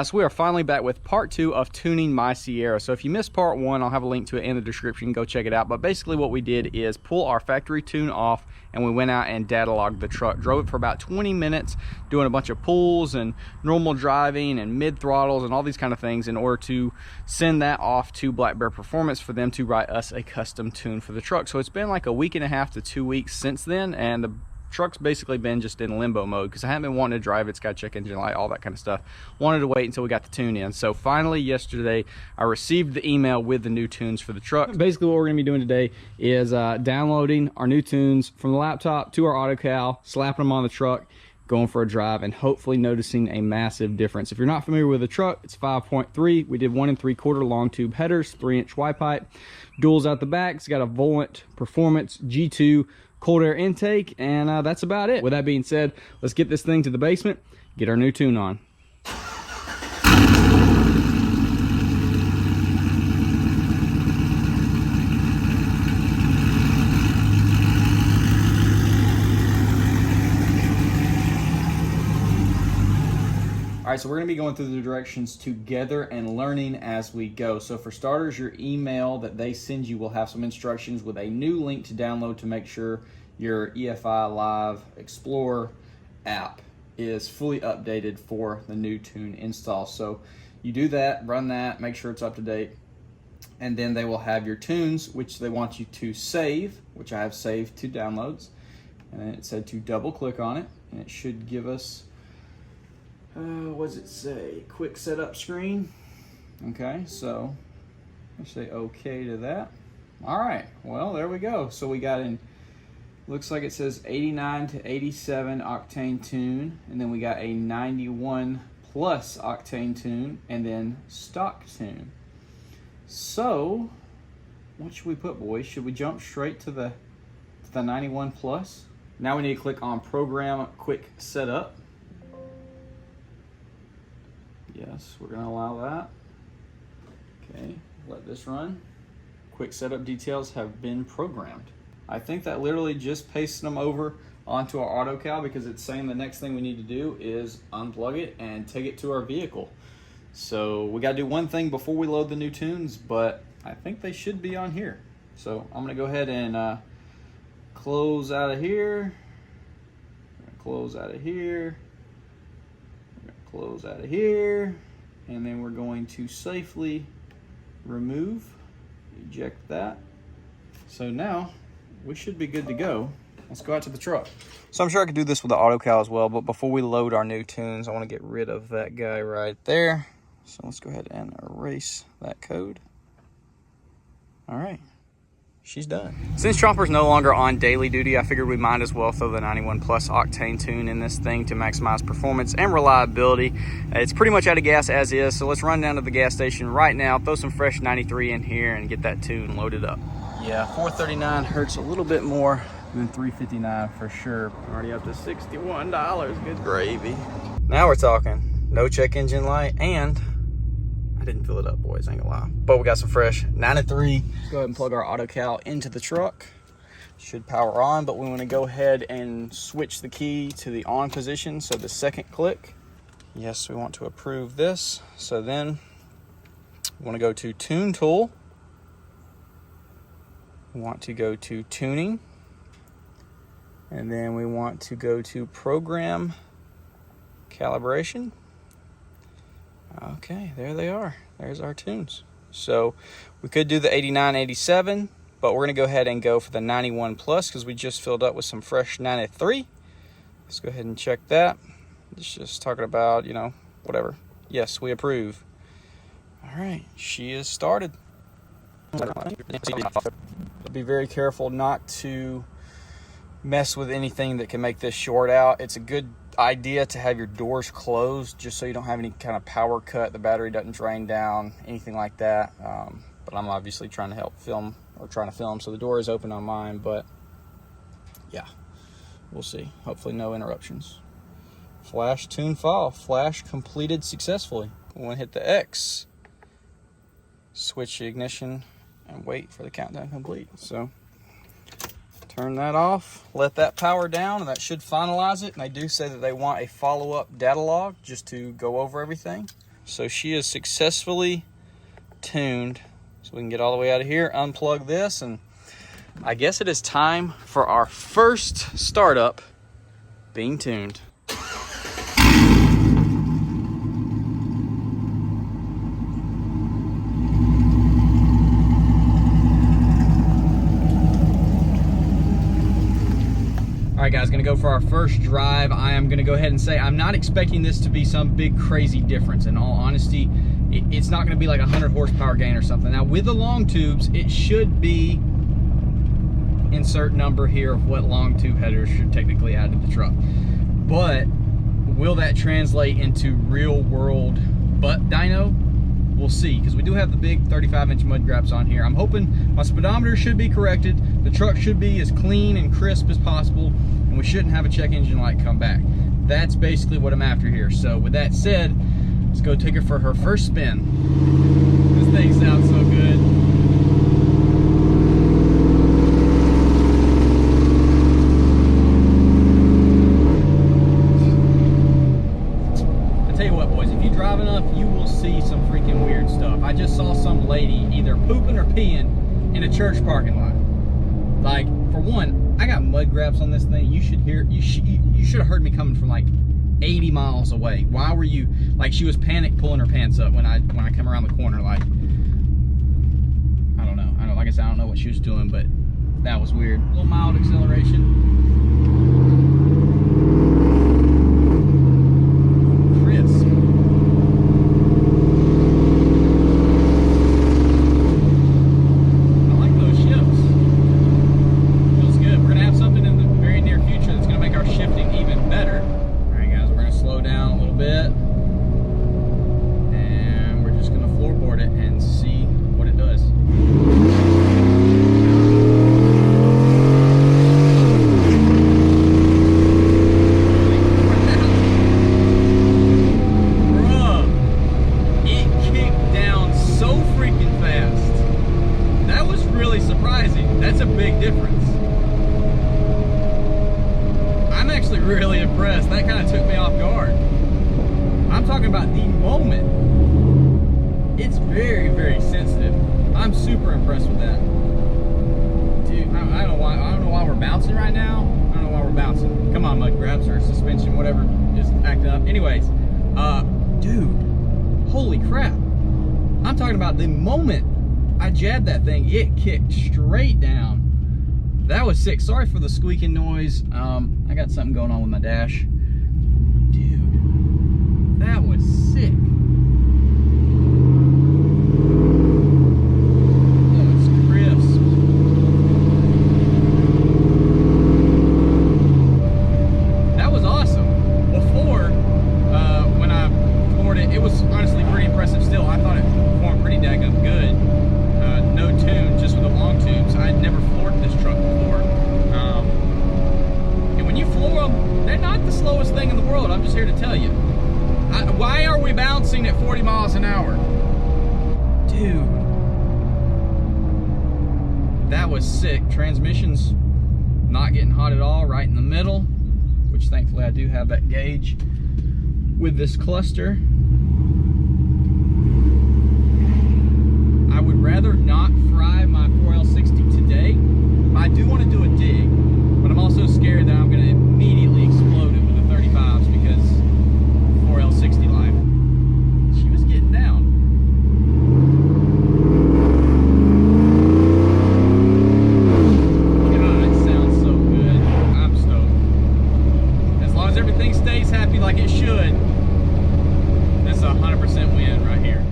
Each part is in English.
guys, we are finally back with part 2 of tuning my Sierra. So if you missed part 1, I'll have a link to it in the description. Go check it out. But basically what we did is pull our factory tune off, and we went out and data logged the truck. Drove it for about 20 minutes, doing a bunch of pulls and normal driving and mid throttles and all these kind of things in order to send that off to Blackbear Performance for them to write us a custom tune for the truck. So it's been like a week and a half to 2 weeks since then, and the truck's basically been just in limbo mode because I haven't been wanting to drive it. It's got check engine light, all that kind of stuff. Wanted to wait until we got the tune in. So finally yesterday I received the email with the new tunes for the truck. Basically what we're going to be doing today is downloading our new tunes from the laptop to our AutoCal, slapping them on the truck, going for a drive, and hopefully noticing a massive difference. If you're not familiar with the truck, it's 5.3. We did 1 3/4 long tube headers, 3-inch Y pipe, duals out the back. It's got a Volant Performance G2 cold air intake, and that's about it. With that being said, let's get this thing to the basement, get our new tune on. All right, so we're gonna be going through the directions together and learning as we go. So for starters, your email that they send you will have some instructions with a new link to download to make sure your EFI Live Explorer app is fully updated for the new tune install. So you do that, run that, make sure it's up to date, and then they will have your tunes, which they want you to save, which I have saved to downloads. And then it said to double click on it, and it should give us what does it say? Quick setup screen. Okay, so let's say okay to that. All right, well, there we go. So we got in, looks like it says 89 to 87 octane tune, and then we got a 91 plus octane tune, and then stock tune. So what should we put, boys? Should we jump straight to the 91 plus? Now we need to click on program quick setup. Yes, we're gonna allow that. Okay, let this run. Quick setup details have been programmed. I think that literally just pasted them over onto our AutoCal because it's saying the next thing we need to do is unplug it and take it to our vehicle. So we gotta do one thing before we load the new tunes, but I think they should be on here. So I'm gonna go ahead and close out of here. Close out of here. Close out of here, and then we're going to safely remove, eject that. So now we should be good to go. Let's go out to the truck. So I'm sure I could do this with the AutoCal as well, but before we load our new tunes, I want to get rid of that guy right there. So let's go ahead and erase that code. All right. She's done. Since Chomper's no longer on daily duty, I figured we might as well throw the 91 plus octane tune in this thing to maximize performance and reliability. It's pretty much out of gas as is, so let's run down to the gas station right now, throw some fresh 93 in here, and get that tune loaded up. Yeah, 439 hurts a little bit more than 359 for sure. Already up to $61, good gravy. Now we're talking. No check engine light, and didn't fill it up, boys, ain't gonna lie. But we got some fresh 93. Let's go ahead and plug our AutoCal into the truck. Should power on, but we want to go ahead and switch the key to the on position. So the second click, yes, we want to approve this. So then we want to go to Tune Tool. We want to go to Tuning. And then we want to go to Program Calibration. Okay, there they are. There's our tunes. So we could do the 89, 87, but we're gonna go ahead and go for the 91 plus because we just filled up with some fresh 93. Let's go ahead and check that. It's just talking about, you know, whatever. Yes, we approve. All right, she is started. Be very careful not to mess with anything that can make this short out. It's a good idea to have your doors closed just so you don't have any kind of power cut, the battery doesn't drain down, anything like that. But I'm obviously trying to film, so the door is open on mine, but yeah, we'll see. Hopefully no interruptions. Flash tune file, flash completed successfully. We want to hit the X, switch the ignition, and wait for the countdown complete. So turn that off, let that power down, and that should finalize it. And they do say that they want a follow-up data log just to go over everything. So she is successfully tuned. So we can get all the way out of here, unplug this, and I guess it is time for our first startup being tuned. All right, guys, gonna go for our first drive. I am gonna go ahead and say I'm not expecting this to be some big crazy difference. In all honesty, it's not gonna be like 100 horsepower gain or something. Now with the long tubes, it should be, insert number here of what long tube headers should technically add to the truck. But will that translate into real world butt dyno? We'll see, because we do have the big 35-inch mud graps on here. I'm hoping my speedometer should be corrected, the truck should be as clean and crisp as possible, and we shouldn't have a check engine light come back. That's basically what I'm after here. So with that said, let's go take her for her first spin. This thing sounds so good. Drive enough, you will see some freaking weird stuff. I just saw some lady either pooping or peeing in a church parking lot. Like, for one, I got mud grabs on this thing. You should have heard me coming from like 80 miles away. Why were you, like, she was panic pulling her pants up when I come around the corner. Like, I don't know. Like I said, I don't know what she was doing, but that was weird. A little mild acceleration. Really impressed. That kind of took me off guard. I'm talking about the moment. It's very, very sensitive. I'm super impressed with that. Dude, I don't know why we're bouncing right now. I don't know why we're bouncing. Come on, mud grabs or suspension, whatever is acting up. Anyways, dude, holy crap. I'm talking about the moment I jabbed that thing, it kicked straight down. That was sick. Sorry for the squeaking noise. I got something going on with my dash. Dude, that was sick. That was crisp. That was awesome. Before, when I floored it, it was honestly pretty impressive still. I thought it performed pretty daggum good. No tune, just with the long tubes. I had never floored this truck before. And when you floor them, they're not the slowest thing in the world. I'm just here to tell you. Why are we bouncing at 40 miles an hour? Dude. That was sick. Transmission's not getting hot at all, right in the middle, which thankfully I do have that gauge with this cluster. I would rather not fry my 4L60 today. I do want to do a dig, but I'm also scared that I'm going to immediately explode it with the 35s because 4L60 life. She was getting down. God, it sounds so good. I'm stoked. As long as everything stays happy like it should, that's a 100% win right here.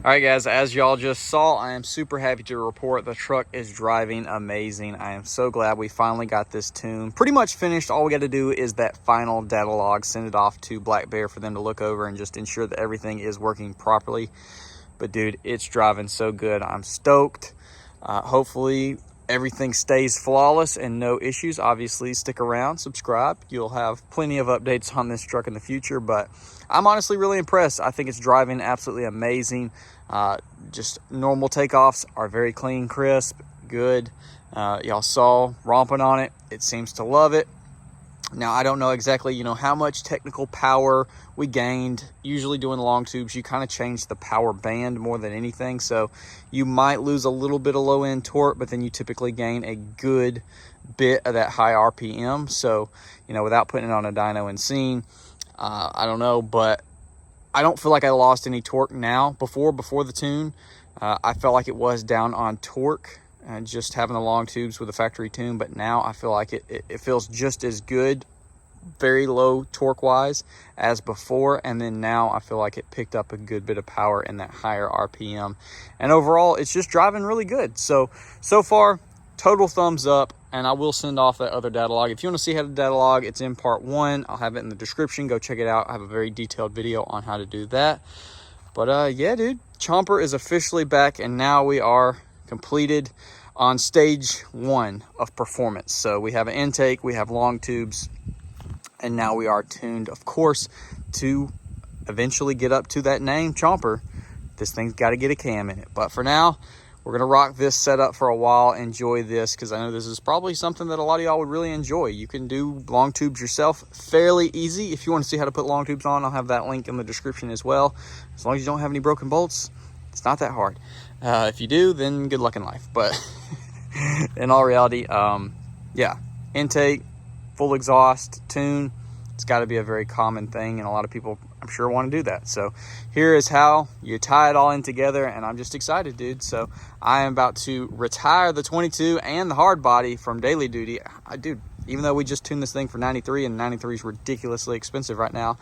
All right, guys, as y'all just saw, I am super happy to report the truck is driving amazing. I am so glad we finally got this tuned. Pretty much finished. All we got to do is that final data log, send it off to Blackbear for them to look over and just ensure that everything is working properly. But dude, it's driving so good. I'm stoked. Hopefully everything stays flawless and no issues, obviously stick around, subscribe. You'll have plenty of updates on this truck in the future, but I'm honestly really impressed. I think it's driving absolutely amazing. Just normal takeoffs are very clean, crisp, good. Y'all saw romping on it. It seems to love it. Now, I don't know exactly, how much technical power we gained. Usually doing long tubes, you kind of change the power band more than anything. So you might lose a little bit of low end torque, but then you typically gain a good bit of that high RPM. So, without putting it on a dyno and scene, I don't know, but I don't feel like I lost any torque now. Before the tune, I felt like it was down on torque. Just having the long tubes with a factory tune, but now I feel like it feels just as good, very low torque wise, as before. And then now I feel like it picked up a good bit of power in that higher RPM, and overall it's just driving really good. So far, total thumbs up. And I will send off that other data log. If you want to see how to data log, it's in part 1. I'll have it in the description. Go check it out. I have a very detailed video on how to do that. But yeah, dude, Chomper is officially back, and now we are completed on stage 1 of performance. So we have an intake, we have long tubes, and now we are tuned, of course, to eventually get up to that name, Chomper. This thing's got to get a cam in it. But for now, we're going to rock this setup for a while, enjoy this, because I know this is probably something that a lot of y'all would really enjoy. You can do long tubes yourself fairly easy. If you want to see how to put long tubes on, I'll have that link in the description as well. As long as you don't have any broken bolts, it's not that hard. If you do, then good luck in life. But in all reality, yeah, intake, full exhaust, tune, it's got to be a very common thing, and a lot of people, I'm sure, want to do that. So here is how you tie it all in together, and I'm just excited, dude. So I am about to retire the 22 and the hard body from daily duty. Dude, even though we just tuned this thing for 93, and 93 is ridiculously expensive right now,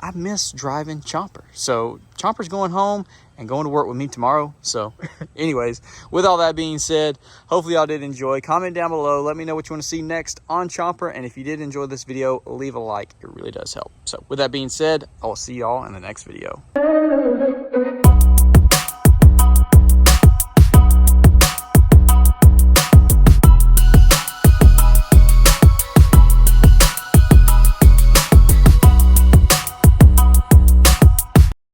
I miss driving Chomper. So Chomper's going home and going to work with me tomorrow. So anyways, with all that being said, hopefully y'all did enjoy. Comment down below. Let me know what you want to see next on Chomper. And if you did enjoy this video, leave a like. It really does help. So with that being said, I'll see y'all in the next video.